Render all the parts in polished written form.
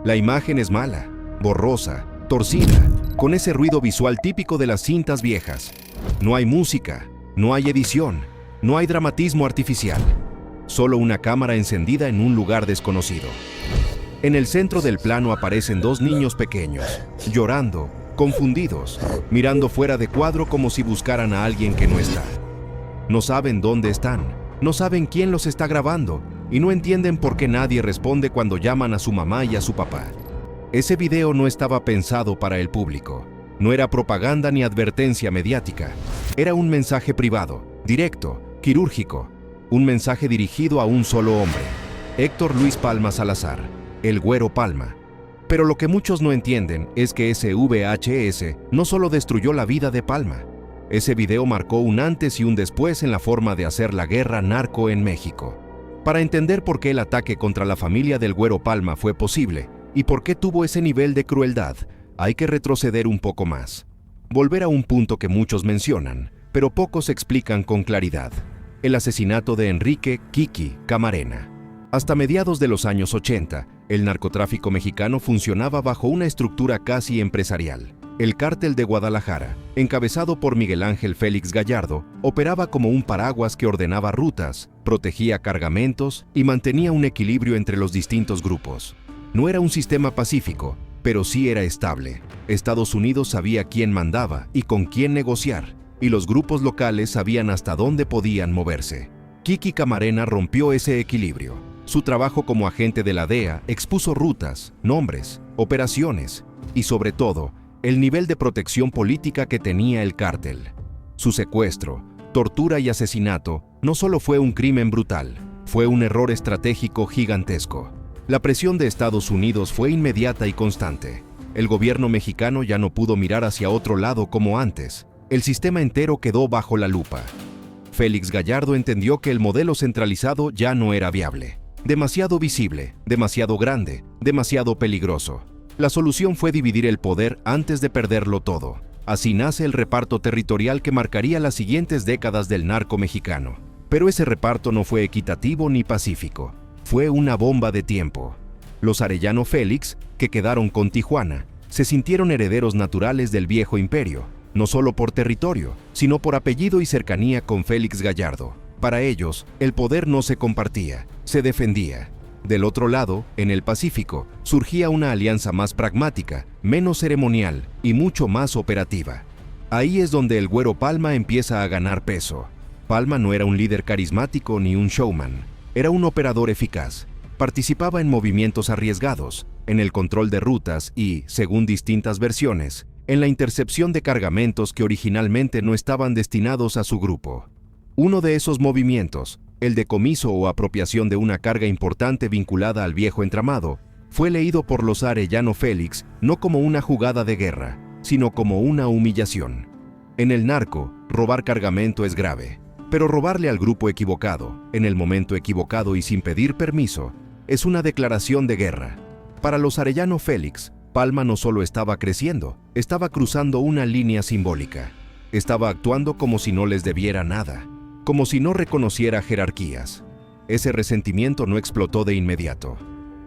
La imagen es mala, borrosa, torcida, con ese ruido visual típico de las cintas viejas. No hay música, no hay edición, no hay dramatismo artificial. Solo una cámara encendida en un lugar desconocido. En el centro del plano aparecen dos niños pequeños, llorando, confundidos, mirando fuera de cuadro como si buscaran a alguien que no está. No saben dónde están, no saben quién los está grabando y no entienden por qué nadie responde cuando llaman a su mamá y a su papá. Ese video no estaba pensado para el público. No era propaganda ni advertencia mediática. Era un mensaje privado, directo, quirúrgico. Un mensaje dirigido a un solo hombre, Héctor Luis Palma Salazar, el Güero Palma. Pero lo que muchos no entienden es que ese VHS no solo destruyó la vida de Palma. Ese video marcó un antes y un después en la forma de hacer la guerra narco en México. Para entender por qué el ataque contra la familia del Güero Palma fue posible y por qué tuvo ese nivel de crueldad, hay que retroceder un poco más. Volver a un punto que muchos mencionan, pero pocos explican con claridad. El asesinato de Enrique Kiki Camarena. Hasta mediados de los años 80, el narcotráfico mexicano funcionaba bajo una estructura casi empresarial. El Cártel de Guadalajara, encabezado por Miguel Ángel Félix Gallardo, operaba como un paraguas que ordenaba rutas, protegía cargamentos y mantenía un equilibrio entre los distintos grupos. No era un sistema pacífico, pero sí era estable. Estados Unidos sabía quién mandaba y con quién negociar, y los grupos locales sabían hasta dónde podían moverse. Kiki Camarena rompió ese equilibrio. Su trabajo como agente de la DEA expuso rutas, nombres, operaciones y, sobre todo, el nivel de protección política que tenía el cártel. Su secuestro, tortura y asesinato no solo fue un crimen brutal, fue un error estratégico gigantesco. La presión de Estados Unidos fue inmediata y constante. El gobierno mexicano ya no pudo mirar hacia otro lado como antes. El sistema entero quedó bajo la lupa. Félix Gallardo entendió que el modelo centralizado ya no era viable. Demasiado visible, demasiado grande, demasiado peligroso. La solución fue dividir el poder antes de perderlo todo. Así nace el reparto territorial que marcaría las siguientes décadas del narco mexicano. Pero ese reparto no fue equitativo ni pacífico. Fue una bomba de tiempo. Los Arellano Félix, que quedaron con Tijuana, se sintieron herederos naturales del viejo imperio, no solo por territorio, sino por apellido y cercanía con Félix Gallardo. Para ellos, el poder no se compartía, se defendía. Del otro lado, en el Pacífico, surgía una alianza más pragmática, menos ceremonial y mucho más operativa. Ahí es donde el Güero Palma empieza a ganar peso. Palma no era un líder carismático ni un showman. Era un operador eficaz. Participaba en movimientos arriesgados, en el control de rutas y, según distintas versiones, en la intercepción de cargamentos que originalmente no estaban destinados a su grupo. Uno de esos movimientos, el decomiso o apropiación de una carga importante vinculada al viejo entramado, fue leído por los Arellano Félix no como una jugada de guerra, sino como una humillación. En el narco, robar cargamento es grave. Pero robarle al grupo equivocado, en el momento equivocado y sin pedir permiso, es una declaración de guerra. Para los Arellano Félix, Palma no solo estaba creciendo, estaba cruzando una línea simbólica. Estaba actuando como si no les debiera nada, como si no reconociera jerarquías. Ese resentimiento no explotó de inmediato.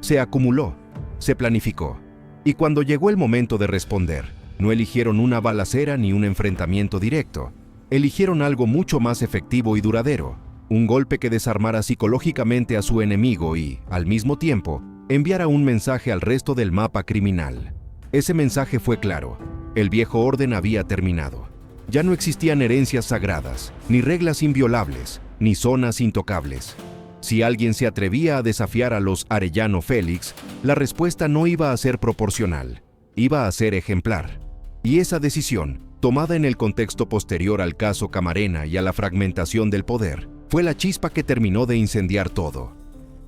Se acumuló, se planificó. Y cuando llegó el momento de responder, no eligieron una balacera ni un enfrentamiento directo. Eligieron algo mucho más efectivo y duradero, un golpe que desarmara psicológicamente a su enemigo y, al mismo tiempo, enviara un mensaje al resto del mapa criminal. Ese mensaje fue claro: el viejo orden había terminado. Ya no existían herencias sagradas, ni reglas inviolables, ni zonas intocables. Si alguien se atrevía a desafiar a los Arellano Félix, la respuesta no iba a ser proporcional, iba a ser ejemplar. Y esa decisión, tomada en el contexto posterior al caso Camarena y a la fragmentación del poder, fue la chispa que terminó de incendiar todo.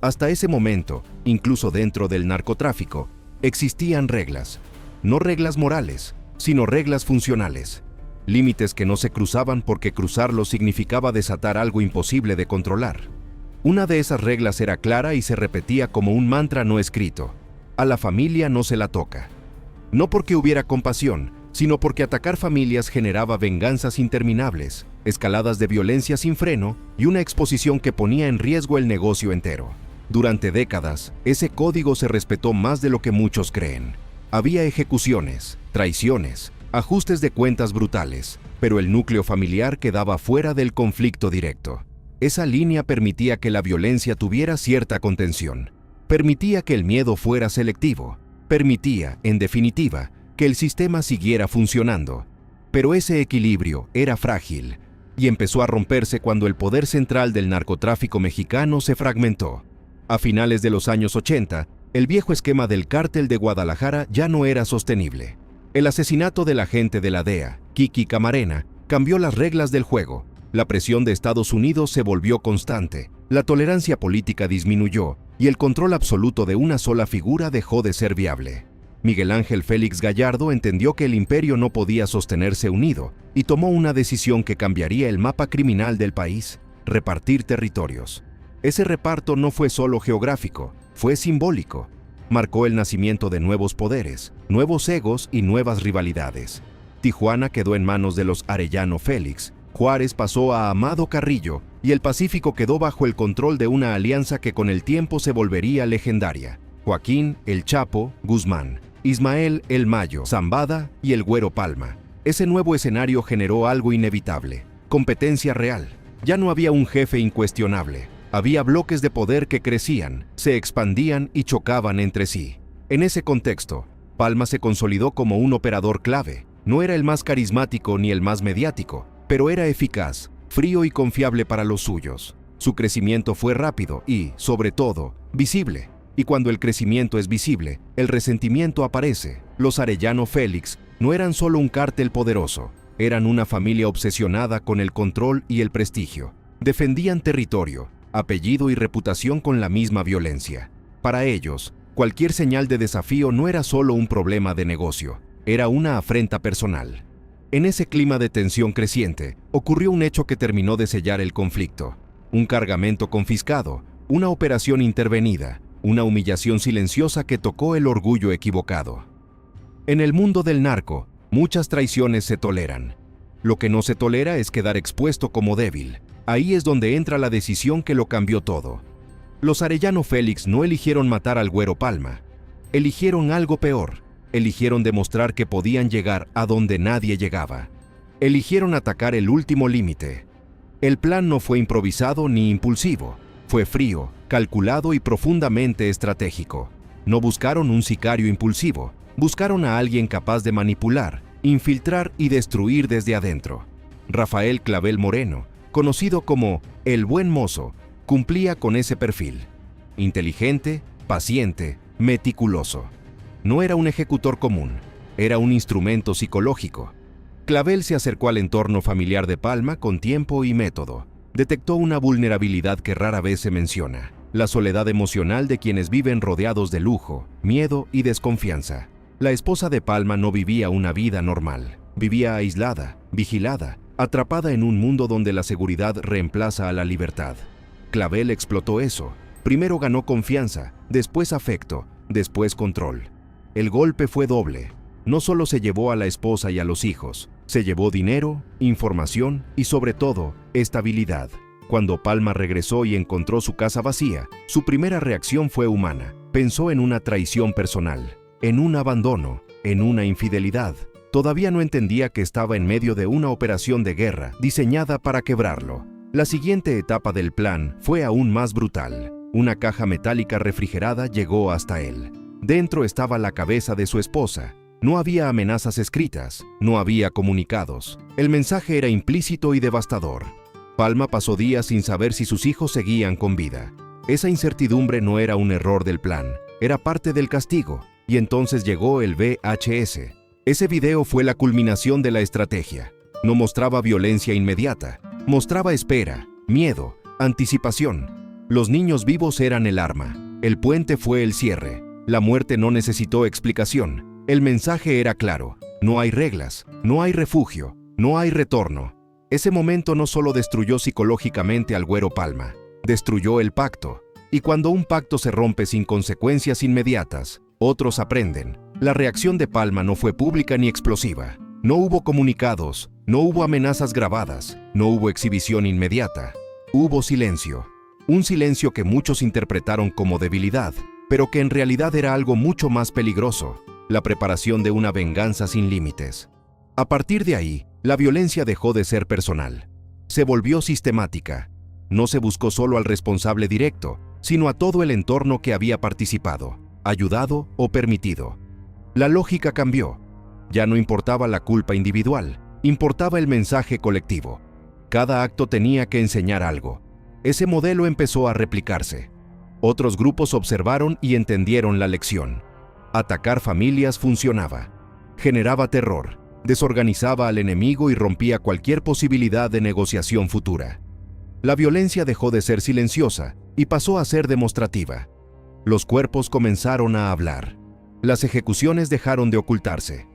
Hasta ese momento, incluso dentro del narcotráfico, existían reglas. No reglas morales, sino reglas funcionales. Límites que no se cruzaban porque cruzarlos significaba desatar algo imposible de controlar. Una de esas reglas era clara y se repetía como un mantra no escrito: a la familia no se la toca. No porque hubiera compasión, sino porque atacar familias generaba venganzas interminables, escaladas de violencia sin freno y una exposición que ponía en riesgo el negocio entero. Durante décadas, ese código se respetó más de lo que muchos creen. Había ejecuciones, traiciones, ajustes de cuentas brutales, pero el núcleo familiar quedaba fuera del conflicto directo. Esa línea permitía que la violencia tuviera cierta contención. Permitía que el miedo fuera selectivo. Permitía, en definitiva, que el sistema siguiera funcionando. Pero ese equilibrio era frágil y empezó a romperse cuando el poder central del narcotráfico mexicano se fragmentó. A finales de los años 80, el viejo esquema del Cártel de Guadalajara ya no era sostenible. El asesinato del agente de la DEA, Kiki Camarena, cambió las reglas del juego. La presión de Estados Unidos se volvió constante, la tolerancia política disminuyó y el control absoluto de una sola figura dejó de ser viable. Miguel Ángel Félix Gallardo entendió que el imperio no podía sostenerse unido y tomó una decisión que cambiaría el mapa criminal del país: repartir territorios. Ese reparto no fue solo geográfico, fue simbólico. Marcó el nacimiento de nuevos poderes, nuevos egos y nuevas rivalidades. Tijuana quedó en manos de los Arellano Félix, Juárez pasó a Amado Carrillo y el Pacífico quedó bajo el control de una alianza que con el tiempo se volvería legendaria: Joaquín El Chapo Guzmán, Ismael El Mayo Zambada y el Güero Palma. Ese nuevo escenario generó algo inevitable: competencia real. Ya no había un jefe incuestionable. Había bloques de poder que crecían, se expandían y chocaban entre sí. En ese contexto, Palma se consolidó como un operador clave. No era el más carismático ni el más mediático, pero era eficaz, frío y confiable para los suyos. Su crecimiento fue rápido y, sobre todo, visible. Y cuando el crecimiento es visible, el resentimiento aparece. Los Arellano Félix no eran solo un cártel poderoso, eran una familia obsesionada con el control y el prestigio. Defendían territorio, apellido y reputación con la misma violencia. Para ellos, cualquier señal de desafío no era solo un problema de negocio, era una afrenta personal. En ese clima de tensión creciente, ocurrió un hecho que terminó de sellar el conflicto. Un cargamento confiscado, una operación intervenida, una humillación silenciosa que tocó el orgullo equivocado. En el mundo del narco, muchas traiciones se toleran. Lo que no se tolera es quedar expuesto como débil. Ahí es donde entra la decisión que lo cambió todo. Los Arellano Félix no eligieron matar al Güero Palma. Eligieron algo peor. Eligieron demostrar que podían llegar a donde nadie llegaba. Eligieron atacar el último límite. El plan no fue improvisado ni impulsivo. Fue frío, calculado y profundamente estratégico. No buscaron un sicario impulsivo. Buscaron a alguien capaz de manipular, infiltrar y destruir desde adentro. Rafael Clavel Moreno, conocido como el Buen Mozo, cumplía con ese perfil. Inteligente, paciente, meticuloso. No era un ejecutor común, era un instrumento psicológico. Clavel se acercó al entorno familiar de Palma con tiempo y método. Detectó una vulnerabilidad que rara vez se menciona: la soledad emocional de quienes viven rodeados de lujo, miedo y desconfianza. La esposa de Palma no vivía una vida normal. Vivía aislada, vigilada, atrapada en un mundo donde la seguridad reemplaza a la libertad. Clavel explotó eso. Primero ganó confianza, después afecto, después control. El golpe fue doble. No solo se llevó a la esposa y a los hijos, se llevó dinero, información y sobre todo, estabilidad. Cuando Palma regresó y encontró su casa vacía, su primera reacción fue humana. Pensó en una traición personal, en un abandono, en una infidelidad. Todavía no entendía que estaba en medio de una operación de guerra diseñada para quebrarlo. La siguiente etapa del plan fue aún más brutal. Una caja metálica refrigerada llegó hasta él. Dentro estaba la cabeza de su esposa. No había amenazas escritas, no había comunicados. El mensaje era implícito y devastador. Palma pasó días sin saber si sus hijos seguían con vida. Esa incertidumbre no era un error del plan, era parte del castigo. Y entonces llegó el VHS. Ese video fue la culminación de la estrategia. No mostraba violencia inmediata, mostraba espera, miedo, anticipación. Los niños vivos eran el arma, el puente fue el cierre. La muerte no necesitó explicación. El mensaje era claro: no hay reglas, no hay refugio, no hay retorno. Ese momento no solo destruyó psicológicamente al Güero Palma, destruyó el pacto. Y cuando un pacto se rompe sin consecuencias inmediatas, otros aprenden. La reacción de Palma no fue pública ni explosiva. No hubo comunicados, no hubo amenazas grabadas, no hubo exhibición inmediata. Hubo silencio. Un silencio que muchos interpretaron como debilidad, pero que en realidad era algo mucho más peligroso, la preparación de una venganza sin límites. A partir de ahí, la violencia dejó de ser personal. Se volvió sistemática. No se buscó solo al responsable directo, sino a todo el entorno que había participado, ayudado o permitido. La lógica cambió. Ya no importaba la culpa individual, importaba el mensaje colectivo. Cada acto tenía que enseñar algo. Ese modelo empezó a replicarse. Otros grupos observaron y entendieron la lección. Atacar familias funcionaba. Generaba terror, desorganizaba al enemigo y rompía cualquier posibilidad de negociación futura. La violencia dejó de ser silenciosa y pasó a ser demostrativa. Los cuerpos comenzaron a hablar. Las ejecuciones dejaron de ocultarse.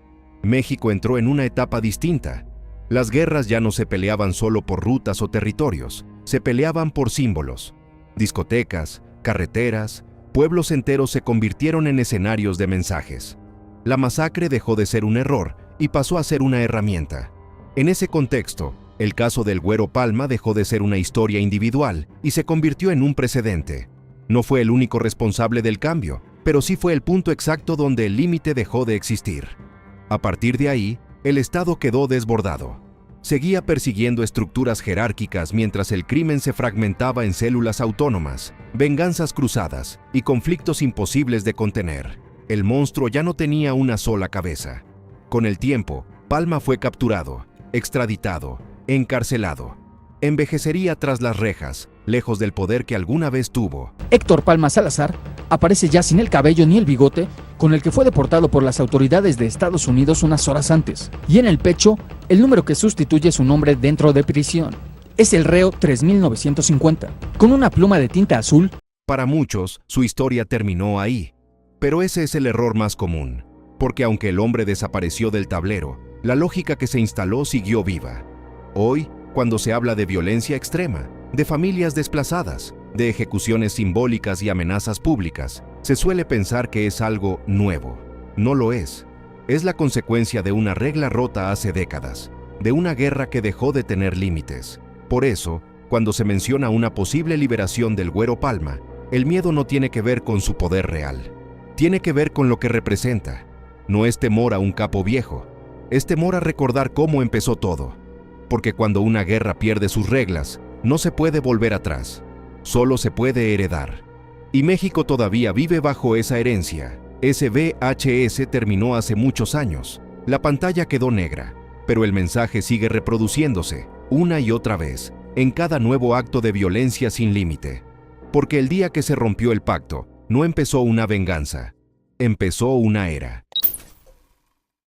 México entró en una etapa distinta. Las guerras ya no se peleaban solo por rutas o territorios, se peleaban por símbolos. Discotecas, carreteras, pueblos enteros se convirtieron en escenarios de mensajes. La masacre dejó de ser un error y pasó a ser una herramienta. En ese contexto, el caso del Güero Palma dejó de ser una historia individual y se convirtió en un precedente. No fue el único responsable del cambio, pero sí fue el punto exacto donde el límite dejó de existir. A partir de ahí, el Estado quedó desbordado. Seguía persiguiendo estructuras jerárquicas mientras el crimen se fragmentaba en células autónomas, venganzas cruzadas y conflictos imposibles de contener. El monstruo ya no tenía una sola cabeza. Con el tiempo, Palma fue capturado, extraditado, encarcelado. Envejecería tras las rejas, lejos del poder que alguna vez tuvo. Héctor Palma Salazar aparece ya sin el cabello ni el bigote con el que fue deportado por las autoridades de Estados Unidos unas horas antes, y en el pecho, el número que sustituye su nombre dentro de prisión. Es el reo 3950, con una pluma de tinta azul. Para muchos, su historia terminó ahí. Pero ese es el error más común, porque aunque el hombre desapareció del tablero, la lógica que se instaló siguió viva. Hoy, cuando se habla de violencia extrema, de familias desplazadas, de ejecuciones simbólicas y amenazas públicas, se suele pensar que es algo nuevo. No lo es. Es la consecuencia de una regla rota hace décadas, de una guerra que dejó de tener límites. Por eso, cuando se menciona una posible liberación del Güero Palma, el miedo no tiene que ver con su poder real. Tiene que ver con lo que representa. No es temor a un capo viejo, es temor a recordar cómo empezó todo. Porque cuando una guerra pierde sus reglas, no se puede volver atrás, solo se puede heredar. Y México todavía vive bajo esa herencia. Ese VHS terminó hace muchos años, la pantalla quedó negra, pero el mensaje sigue reproduciéndose, una y otra vez, en cada nuevo acto de violencia sin límite. Porque el día que se rompió el pacto, no empezó una venganza, empezó una era.